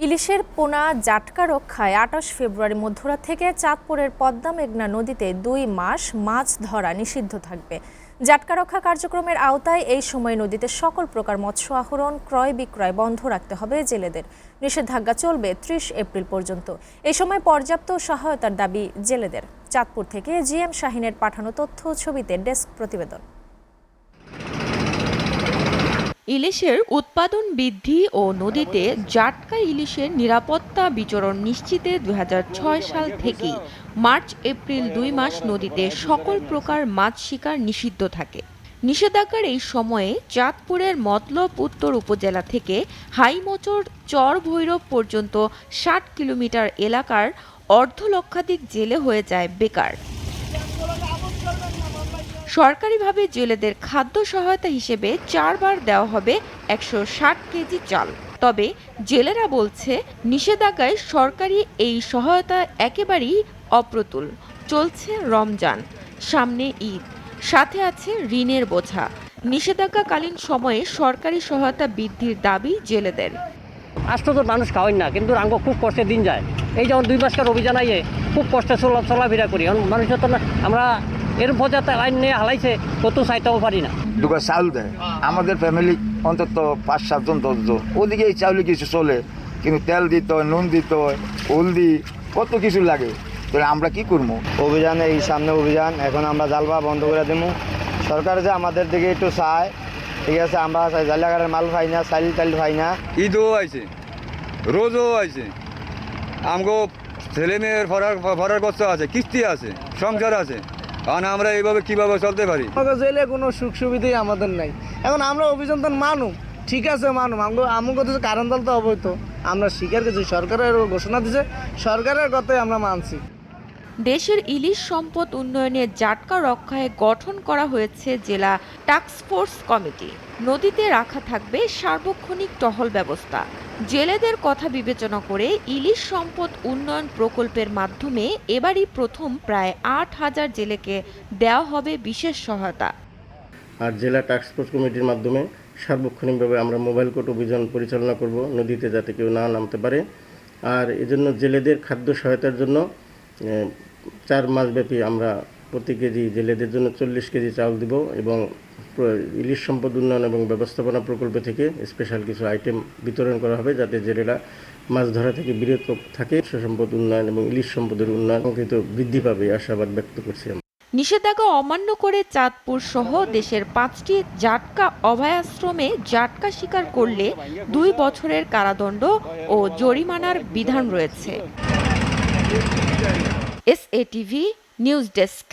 ইলিশের পোনা জাটকা রক্ষায় ২৮ ফেব্রুয়ারি মধ্যরাত থেকে চাঁদপুরের পদ্মা মেঘনা নদীতে ২ মাস মাছ ধরা নিষিদ্ধ থাকবে। জাটকা রক্ষা কার্যক্রমের আওতায় এই সময় নদীতে সকল প্রকার মৎস্য আহরণ, ক্রয় বিক্রয় বন্ধ রাখতে হবে জেলেদের। নিষেধাজ্ঞা চলবে ৩০ এপ্রিল পর্যন্ত। এই সময় পর্যাপ্ত সহায়তার দাবি জেলেদের। চাঁদপুর থেকে জিএম শাহিনের পাঠানো তথ্য ছবিতে ডেস্ক প্রতিবেদন। ইলিশের উৎপাদন বৃদ্ধি ও নদীতে জাটকা ইলিশের নিরাপত্তা বিচরণ নিশ্চিতে ২০০৬ সাল থেকেই মার্চ এপ্রিল ২ মাস নদীতে সকল প্রকার মাছ শিকার নিষিদ্ধ থাকে। নিষেধাজ্ঞার এই সময়ে চাঁদপুরের মতলব উত্তর উপজেলা থেকে হাইমচর চর ভৈরব পর্যন্ত ৬০ কিলোমিটার এলাকার অর্ধলক্ষাধিক জেলে হয়ে যায় বেকার। সরকারিভাবে জেলেদের খাদ্য সহায়তা হিসেবে ৪ বার দেওয়া হবে ১৬০ কেজি চাল। তবে জেলেরা বলছে, নিষেধাজ্ঞায় সরকারি এই সহায়তা একেবারেই অপ্রতুল। চলছে রমজান, সামনে ঈদ, সাথে আছে ঋণের বোঝা। নিষেধাজ্ঞাকালীন সময়ে সরকারি সহায়তা বৃদ্ধির দাবি জেলেদের। আশ্চর্য মানুষ খাওয়াই না, কিন্তু আঙ্গ খুব কষ্টে দিন যায়। এই যেমন ২ মাসকার অভিযান আইয়ে খুব কষ্টে চলাফেরা করি। মানুষের তো আমরা এর পর্যায়ে লাইন নিয়ে হালাইছে, কত চাইতেও পারি না। দুটো চাউল দেয় আমাদের ফ্যামিলি অন্তত ৫-৭ জন ১০ জন। ওদিকে এই চাউলে কিছু চলে, কিন্তু তেল দিতে হয়, নুন দিতে হয়, হলদি, কত কিছু লাগে। তাহলে আমরা কি করবো? অভিযান এই সামনে অভিযান, এখন আমরা জালবা বন্ধ করে দেবো। সরকার যে আমাদের দিকে একটু চায়, ঠিক আছে, আমরা জালিয়াঘাটের মাল পাই না, চাইল টাইল পাই না। ঈদও আইছে, রোজও আইছে, আমগো ছেলে মেয়ের ভরার কষ্ট আছে, কিস্তি আছে, সংসার আছে। কারণ আমরা এইভাবে কিভাবে চলতে পারি? জেলে কোনো সুখ সুবিধাই আমাদের নাই। এখন আমরা অভিযান মানুম, ঠিক আছে মানুম, আমাকে তো কারণ দল তো অবৈধ। আমরা স্বীকার করছি, সরকারের ঘোষণা দিছে, সরকারের কথাই আমরা মানছি। দেশের ইলিশ সম্পদ উন্নয়নে জাটকা রক্ষায় গঠন করা হয়েছে জেলা টাস্কফোর্স কমিটি। নদীতে রাখা থাকবে সার্বক্ষণিক টহল ব্যবস্থা। জেলেদের কথা বিবেচনা করে ইলিশ সম্পদ উন্নয়ন প্রকল্পের মাধ্যমে এবারই প্রথম প্রায় ৮,০০০ জেলেকে দেওয়া হবে বিশেষ সহায়তা। আর জেলা টাস্কফোর্স কমিটির মাধ্যমে সার্বক্ষণিকভাবে আমরা মোবাইল কোর্ট অভিযান পরিচালনা করব, নদীতে যাতে কেউ না নামতে পারে। আর এজন্য জেলেদের খাদ্য সহায়তার জন্য ৪ মাসব্যাপী আমরা প্রতি কেজি জেলেদের জন্য ৪০ কেজি চাউল দিব, এবং ইলিশ সম্পদ উন্নয়ন এবং ব্যবস্থাপনা প্রকল্প থেকে স্পেশাল কিছু আইটেম বিতরণ করা হবে, যাতে জেলেরা মাছ ধরা থেকে বিরত থাকে। সম্পদ উন্নয়ন এবং ইলিশ সম্পদের উন্নয়ন কিন্তু বৃদ্ধি পাবে আশাবাদ ব্যক্ত করছি। নিষেধাজ্ঞা অমান্য করে চাঁদপুর সহ দেশের ৫টি জাটকা অভয়াশ্রমে জাটকা শিকার করলে ২ বছরের কারাদণ্ড ও জরিমানার বিধান রয়েছে। SATV news desk.